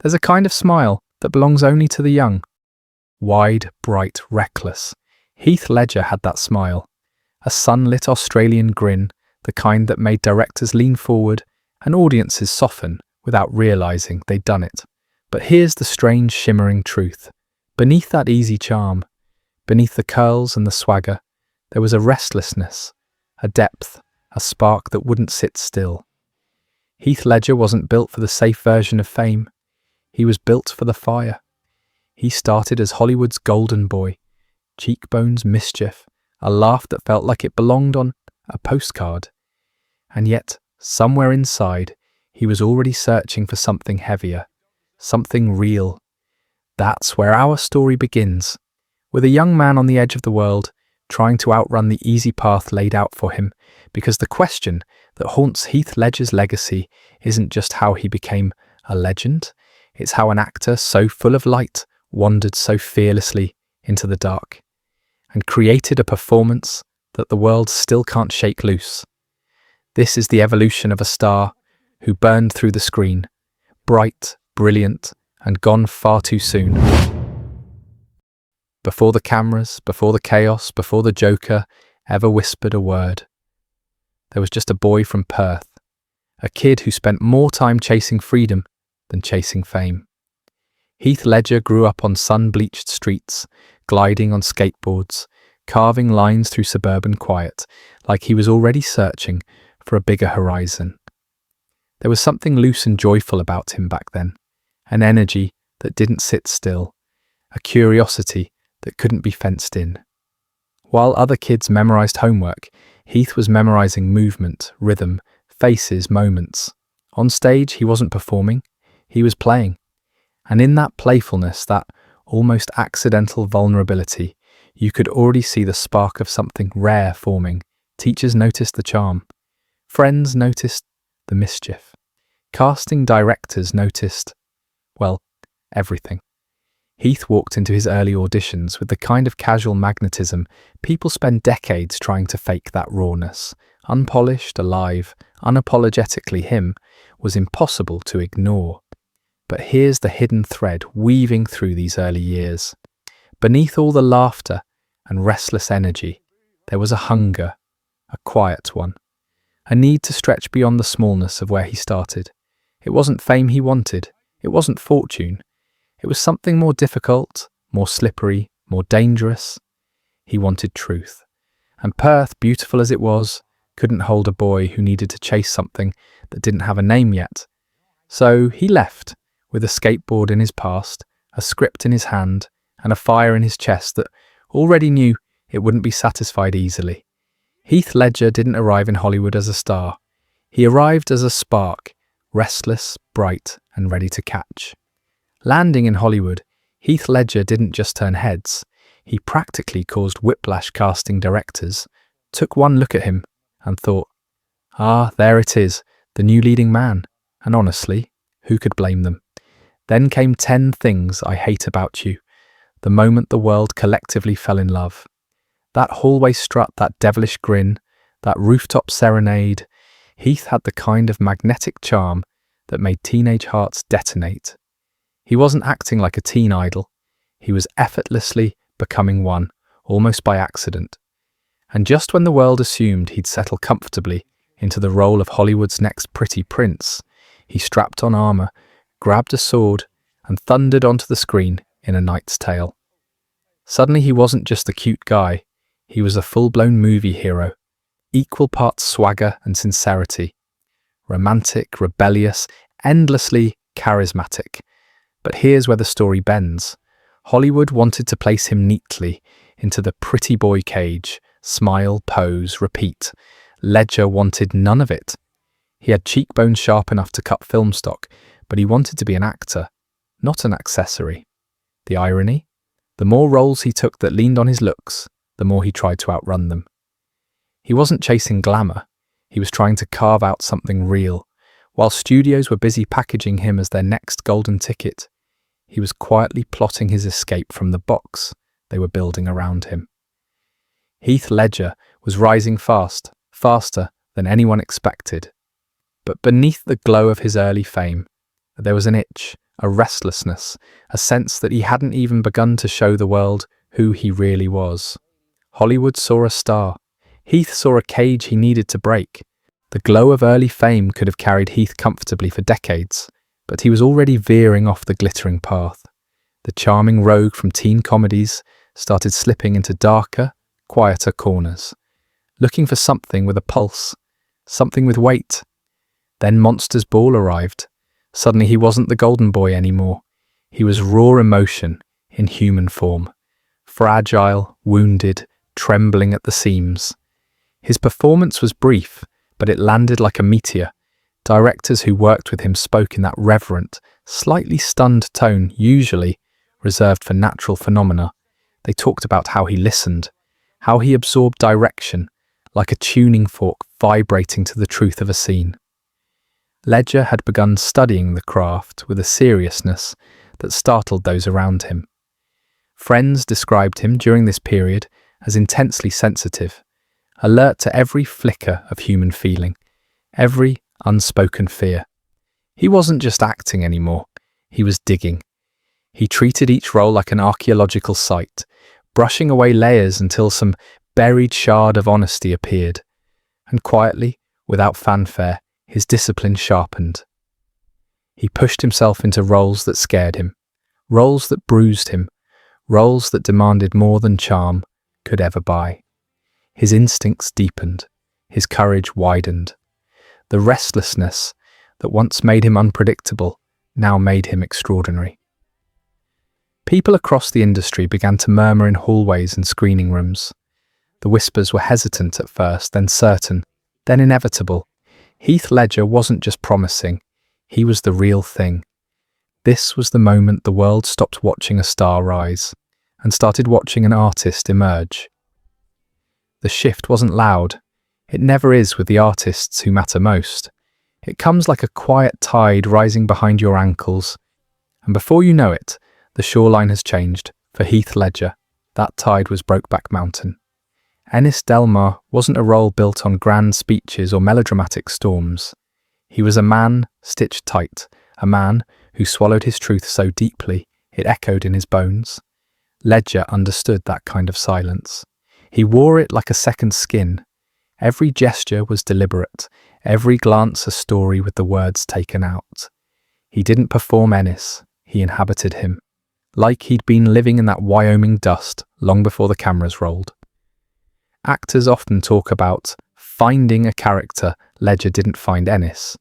There's a kind of smile that belongs only to the young. Wide, bright, reckless. Heath Ledger had that smile. A sunlit Australian grin, the kind that made directors lean forward and audiences soften without realizing they'd done it. But here's the strange, shimmering truth. Beneath that easy charm, beneath the curls and the swagger, there was a restlessness, a depth, a spark that wouldn't sit still. Heath Ledger wasn't built for the safe version of fame. He was built for the fire. He started as Hollywood's golden boy. Cheekbones, mischief, a laugh that felt like it belonged on a postcard. And yet, somewhere inside, he was already searching for something heavier, something real. That's where our story begins, with a young man on the edge of the world, trying to outrun the easy path laid out for him, because the question that haunts Heath Ledger's legacy isn't just how he became a legend, it's how an actor so full of light wandered so fearlessly into the dark, and created a performance that the world still can't shake loose. This is the evolution of a star who burned through the screen, bright, brilliant, and gone far too soon. Before the cameras, before the chaos, before the Joker ever whispered a word, there was just a boy from Perth, a kid who spent more time chasing freedom than chasing fame. Heath Ledger grew up on sun-bleached streets, gliding on skateboards, carving lines through suburban quiet, like he was already searching for a bigger horizon. There was something loose and joyful about him back then, an energy that didn't sit still, a curiosity that couldn't be fenced in. While other kids memorized homework, Heath was memorizing movement, rhythm, faces, moments. On stage, he wasn't performing, he was playing. And in that playfulness, that almost accidental vulnerability, you could already see the spark of something rare forming. Teachers noticed the charm. Friends noticed the mischief. Casting directors noticed, well, everything. Heath walked into his early auditions with the kind of casual magnetism people spend decades trying to fake. That rawness, unpolished, alive, unapologetically him, was impossible to ignore. But here's the hidden thread weaving through these early years. Beneath all the laughter and restless energy, there was a hunger, a quiet one, a need to stretch beyond the smallness of where he started. It wasn't fame he wanted, it wasn't fortune. It was something more difficult, more slippery, more dangerous. He wanted truth. And Perth, beautiful as it was, couldn't hold a boy who needed to chase something that didn't have a name yet. So he left, with a skateboard in his past, a script in his hand, and a fire in his chest that already knew it wouldn't be satisfied easily. Heath Ledger didn't arrive in Hollywood as a star. He arrived as a spark, restless, bright, and ready to catch. Landing in Hollywood, Heath Ledger didn't just turn heads. He practically caused whiplash. Casting directors took one look at him and thought, there it is, the new leading man. And honestly, who could blame them? Then came 10 Things I Hate About You, the moment the world collectively fell in love. That hallway strut, that devilish grin, that rooftop serenade. Heath had the kind of magnetic charm that made teenage hearts detonate. He wasn't acting like a teen idol. He was effortlessly becoming one, almost by accident. And just when the world assumed he'd settle comfortably into the role of Hollywood's next pretty prince, he strapped on armor, grabbed a sword, and thundered onto the screen in A Knight's Tale. Suddenly he wasn't just a cute guy, he was a full-blown movie hero, equal parts swagger and sincerity. Romantic, rebellious, endlessly charismatic. But here's where the story bends. Hollywood wanted to place him neatly into the pretty boy cage, smile, pose, repeat. Ledger wanted none of it. He had cheekbones sharp enough to cut film stock, but he wanted to be an actor, not an accessory. The irony? The more roles he took that leaned on his looks, the more he tried to outrun them. He wasn't chasing glamour, he was trying to carve out something real. While studios were busy packaging him as their next golden ticket, he was quietly plotting his escape from the box they were building around him. Heath Ledger was rising fast, faster than anyone expected. But beneath the glow of his early fame, there was an itch, a restlessness, a sense that he hadn't even begun to show the world who he really was. Hollywood saw a star. Heath saw a cage he needed to break. The glow of early fame could have carried Heath comfortably for decades, but he was already veering off the glittering path. The charming rogue from teen comedies started slipping into darker, quieter corners, looking for something with a pulse, something with weight. Then Monsters Ball arrived. Suddenly he wasn't the golden boy anymore. He was raw emotion in human form, fragile, wounded, trembling at the seams. His performance was brief, but it landed like a meteor. Directors who worked with him spoke in that reverent, slightly stunned tone usually reserved for natural phenomena. They talked about how he listened, how he absorbed direction, like a tuning fork vibrating to the truth of a scene. Ledger had begun studying the craft with a seriousness that startled those around him. Friends described him during this period as intensely sensitive, alert to every flicker of human feeling, every unspoken fear. He wasn't just acting anymore, he was digging. He treated each role like an archaeological site, brushing away layers until some buried shard of honesty appeared. And quietly, without fanfare, his discipline sharpened. He pushed himself into roles that scared him, roles that bruised him, roles that demanded more than charm could ever buy. His instincts deepened, his courage widened. The restlessness that once made him unpredictable now made him extraordinary. People across the industry began to murmur in hallways and screening rooms. The whispers were hesitant at first, then certain, then inevitable. Heath Ledger wasn't just promising, he was the real thing. This was the moment the world stopped watching a star rise and started watching an artist emerge. The shift wasn't loud. It never is with the artists who matter most. It comes like a quiet tide rising behind your ankles, and before you know it, the shoreline has changed. For Heath Ledger, that tide was Brokeback Mountain. Ennis Del Mar wasn't a role built on grand speeches or melodramatic storms. He was a man stitched tight, a man who swallowed his truth so deeply it echoed in his bones. Ledger understood that kind of silence. He wore it like a second skin. Every gesture was deliberate, every glance a story with the words taken out. He didn't perform Ennis, he inhabited him, like he'd been living in that Wyoming dust long before the cameras rolled. Actors often talk about finding a character. Ledger didn't find Ennis.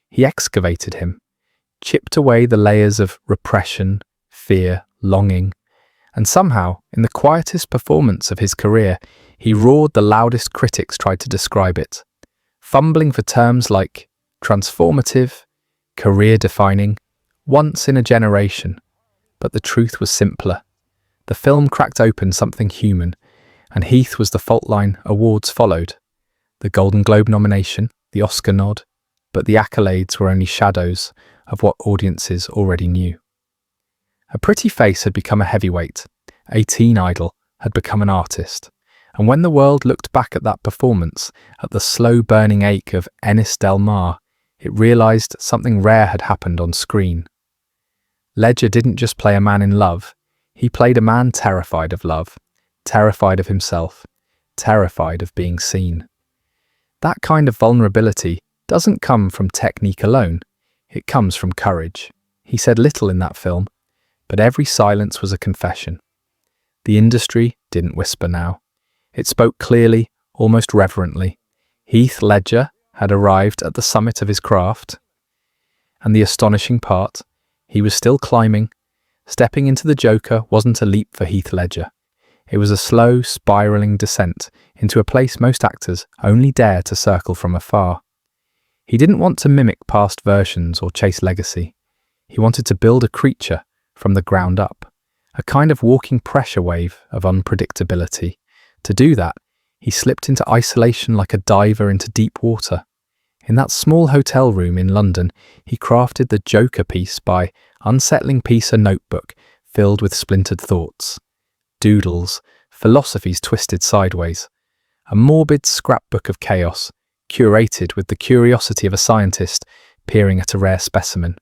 He excavated him, chipped away the layers of repression, fear, longing, and somehow, in the quietest performance of his career, he roared the loudest critics tried to describe it, fumbling for terms like transformative, career-defining, once in a generation. But the truth was simpler. The film cracked open something human, and Heath was the fault line. Awards followed. The Golden Globe nomination, the Oscar nod, but the accolades were only shadows of what audiences already knew. A pretty face had become a heavyweight, a teen idol had become an artist, and when the world looked back at that performance, at the slow-burning ache of Ennis Del Mar, it realized something rare had happened on screen. Ledger didn't just play a man in love, he played a man terrified of love, terrified of himself, terrified of being seen. That kind of vulnerability doesn't come from technique alone, it comes from courage. He said little in that film, but every silence was a confession. The industry didn't whisper now. It spoke clearly, almost reverently. Heath Ledger had arrived at the summit of his craft. And the astonishing part, he was still climbing. Stepping into the Joker wasn't a leap for Heath Ledger. It was a slow, spiraling descent into a place most actors only dare to circle from afar. He didn't want to mimic past versions or chase legacy. He wanted to build a creature from the ground up, a kind of walking pressure wave of unpredictability. To do that, he slipped into isolation like a diver into deep water. In that small hotel room in London, he crafted the Joker piece by unsettling piece a notebook filled with splintered thoughts, doodles, philosophies twisted sideways, a morbid scrapbook of chaos, curated with the curiosity of a scientist peering at a rare specimen.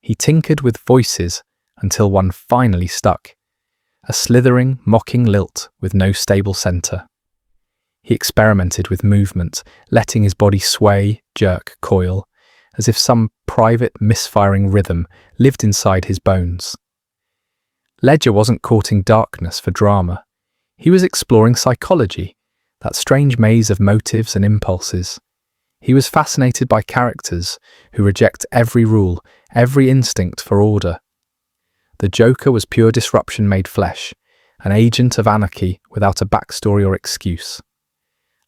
He tinkered with voices until one finally stuck, a slithering, mocking lilt with no stable centre. He experimented with movement, letting his body sway, jerk, coil, as if some private, misfiring rhythm lived inside his bones. Ledger wasn't courting darkness for drama. He was exploring psychology, that strange maze of motives and impulses. He was fascinated by characters who reject every rule, every instinct for order. The Joker was pure disruption made flesh, an agent of anarchy without a backstory or excuse.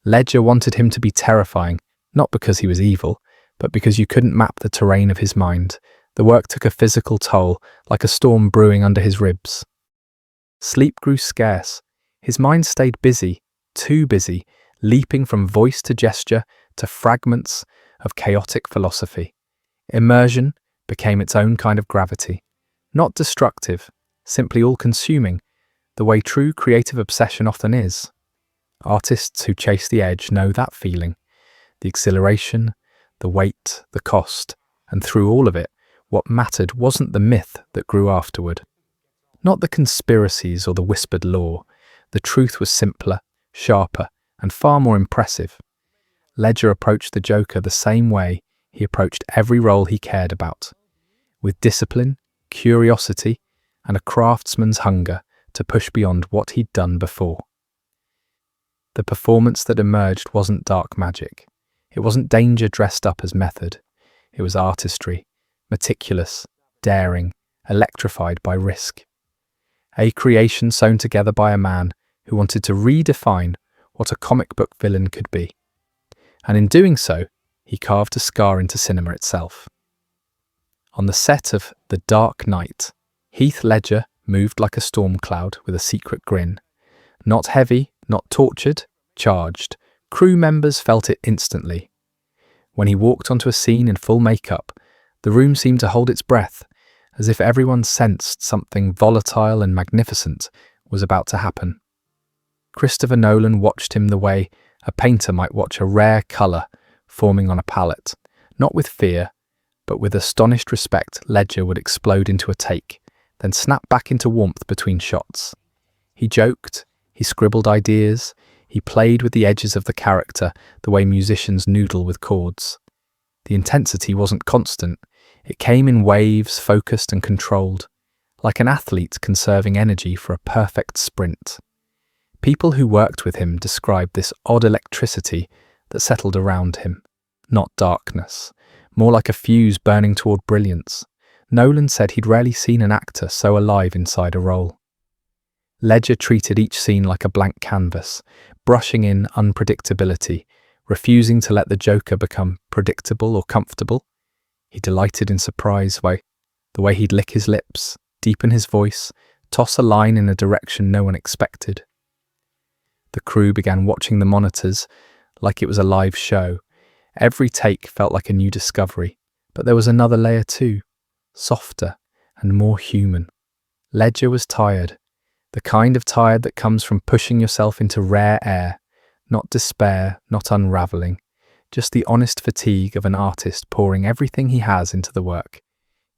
Ledger wanted him to be terrifying, not because he was evil, but because you couldn't map the terrain of his mind. The work took a physical toll, like a storm brewing under his ribs. Sleep grew scarce. His mind stayed busy, too busy, leaping from voice to gesture to fragments of chaotic philosophy. Immersion became its own kind of gravity. Not destructive, simply all-consuming, the way true creative obsession often is. Artists who chase the edge know that feeling. The exhilaration, the weight, the cost, and through all of it, what mattered wasn't the myth that grew afterward. Not the conspiracies or the whispered lore. The truth was simpler, sharper, and far more impressive. Ledger approached the Joker the same way he approached every role he cared about, with discipline, curiosity, and a craftsman's hunger to push beyond what he'd done before. The performance that emerged wasn't dark magic. It wasn't danger dressed up as method. It was artistry, meticulous, daring, electrified by risk. A creation sewn together by a man who wanted to redefine what a comic book villain could be. And in doing so, he carved a scar into cinema itself. On the set of The Dark Knight, Heath Ledger moved like a storm cloud with a secret grin. Not heavy, not tortured, charged. Crew members felt it instantly. When he walked onto a scene in full makeup, the room seemed to hold its breath, as if everyone sensed something volatile and magnificent was about to happen. Christopher Nolan watched him the way a painter might watch a rare colour forming on a palette, not with fear, but with astonished respect. Ledger would explode into a take, then snap back into warmth between shots. He joked, he scribbled ideas, he played with the edges of the character the way musicians noodle with chords. The intensity wasn't constant. It came in waves, focused and controlled, like an athlete conserving energy for a perfect sprint. People who worked with him described this odd electricity that settled around him. Not darkness, more like a fuse burning toward brilliance. Nolan said he'd rarely seen an actor so alive inside a role. Ledger treated each scene like a blank canvas, brushing in unpredictability, refusing to let the Joker become predictable or comfortable. He delighted in surprise, the way he'd lick his lips, deepen his voice, toss a line in a direction no one expected. The crew began watching the monitors like it was a live show. Every take felt like a new discovery, but there was another layer too, softer and more human. Ledger was tired, the kind of tired that comes from pushing yourself into rare air, not despair, not unraveling, just the honest fatigue of an artist pouring everything he has into the work.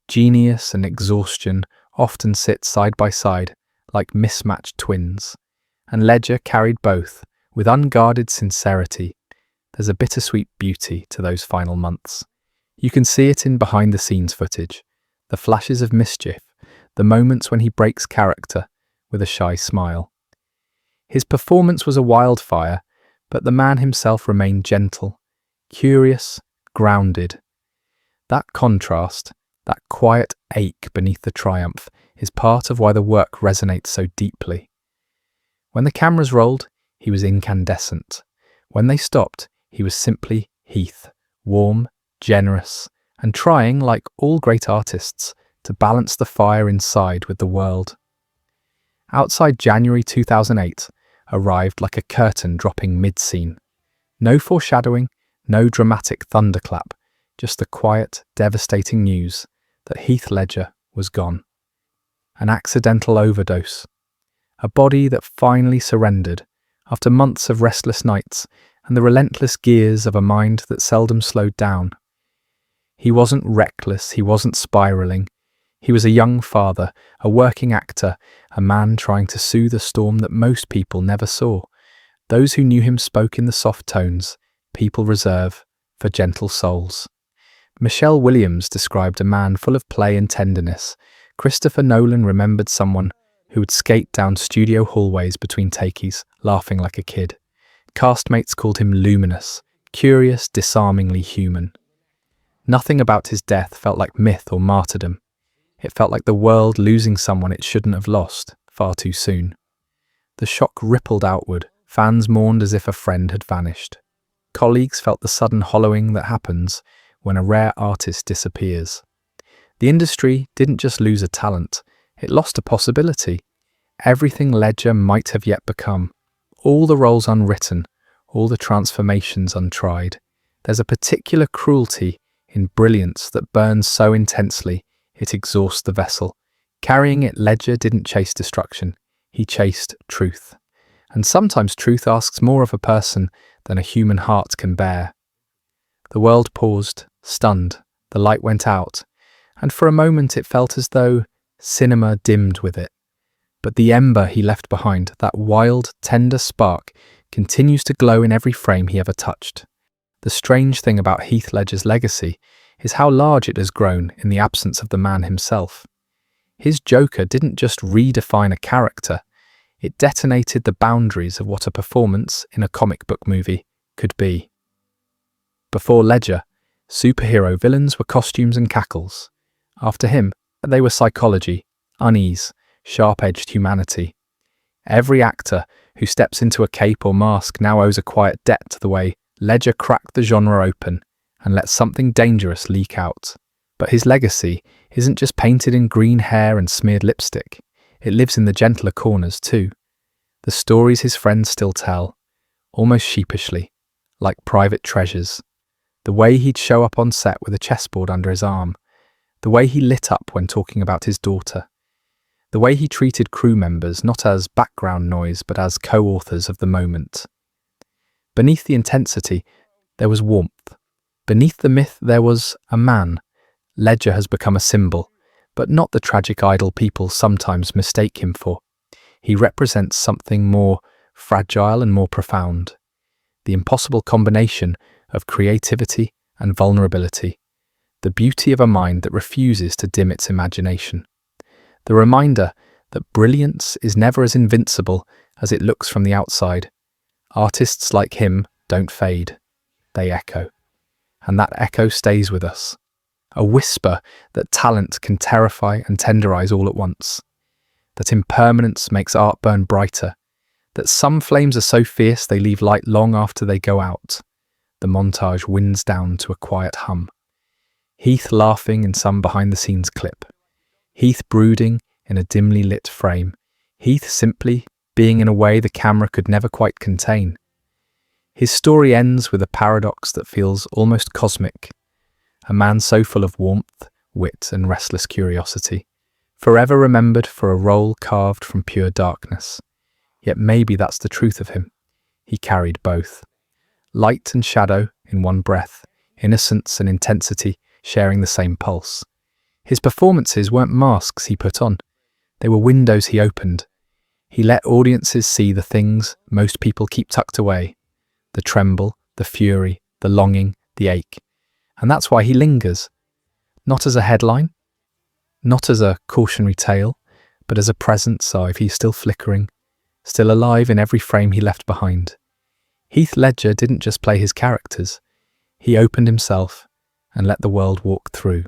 Genius and exhaustion often sit side by side like mismatched twins, and Ledger carried both with unguarded sincerity. There's a bittersweet beauty to those final months. You can see it in behind-the-scenes footage, the flashes of mischief, the moments when he breaks character with a shy smile. His performance was a wildfire, but the man himself remained gentle, curious, grounded. That contrast, that quiet ache beneath the triumph, is part of why the work resonates so deeply. When the cameras rolled, he was incandescent. When they stopped, he was simply Heath, warm, generous, and trying, like all great artists, to balance the fire inside with the world. Outside January 2008 arrived like a curtain dropping mid-scene. No foreshadowing, no dramatic thunderclap, just the quiet, devastating news that Heath Ledger was gone. An accidental overdose. A body that finally surrendered after months of restless nights and the relentless gears of a mind that seldom slowed down. He wasn't reckless, he wasn't spiraling. He was a young father, a working actor, a man trying to soothe a storm that most people never saw. Those who knew him spoke in the soft tones people reserve for gentle souls. Michelle Williams described a man full of play and tenderness. Christopher Nolan remembered someone who would skate down studio hallways between takeys, laughing like a kid. Castmates called him luminous, curious, disarmingly human. Nothing about his death felt like myth or martyrdom. It felt like the world losing someone it shouldn't have lost, far too soon. The shock rippled outward. Fans mourned as if a friend had vanished. Colleagues felt the sudden hollowing that happens when a rare artist disappears. The industry didn't just lose a talent, it lost a possibility. Everything Ledger might have yet become. All the roles unwritten, all the transformations untried. There's a particular cruelty in brilliance that burns so intensely it exhausts the vessel. Carrying it, Ledger didn't chase destruction, he chased truth. And sometimes truth asks more of a person than a human heart can bear. The world paused, stunned, the light went out, and for a moment it felt as though cinema dimmed with it. But the ember he left behind, that wild, tender spark, continues to glow in every frame he ever touched. The strange thing about Heath Ledger's legacy is how large it has grown in the absence of the man himself. His Joker didn't just redefine a character, it detonated the boundaries of what a performance in a comic book movie could be. Before Ledger, superhero villains were costumes and cackles. After him, they were psychology, unease, sharp-edged humanity. Every actor who steps into a cape or mask now owes a quiet debt to the way Ledger cracked the genre open and let something dangerous leak out. But his legacy isn't just painted in green hair and smeared lipstick. It lives in the gentler corners too. The stories his friends still tell, almost sheepishly, like private treasures. The way he'd show up on set with a chessboard under his arm. The way he lit up when talking about his daughter. The way he treated crew members not as background noise but as co-authors of the moment. Beneath the intensity, there was warmth. Beneath the myth, there was a man. Ledger has become a symbol, but not the tragic idol people sometimes mistake him for. He represents something more fragile and more profound. The impossible combination of creativity and vulnerability. The beauty of a mind that refuses to dim its imagination. The reminder that brilliance is never as invincible as it looks from the outside. Artists like him don't fade. They echo. And that echo stays with us. A whisper that talent can terrify and tenderize all at once. That impermanence makes art burn brighter. That some flames are so fierce they leave light long after they go out. The montage winds down to a quiet hum. Heath laughing in some behind-the-scenes clip. Heath brooding in a dimly lit frame. Heath simply being in a way the camera could never quite contain. His story ends with a paradox that feels almost cosmic. A man so full of warmth, wit, and restless curiosity. Forever remembered for a role carved from pure darkness. Yet maybe that's the truth of him. He carried both. Light and shadow in one breath, innocence and intensity sharing the same pulse. His performances weren't masks he put on. They were windows he opened. He let audiences see the things most people keep tucked away. The tremble, the fury, the longing, the ache. And that's why he lingers. Not as a headline, not as a cautionary tale, but as a presence if he's still flickering, still alive in every frame he left behind. Heath Ledger didn't just play his characters, he opened himself and let the world walk through.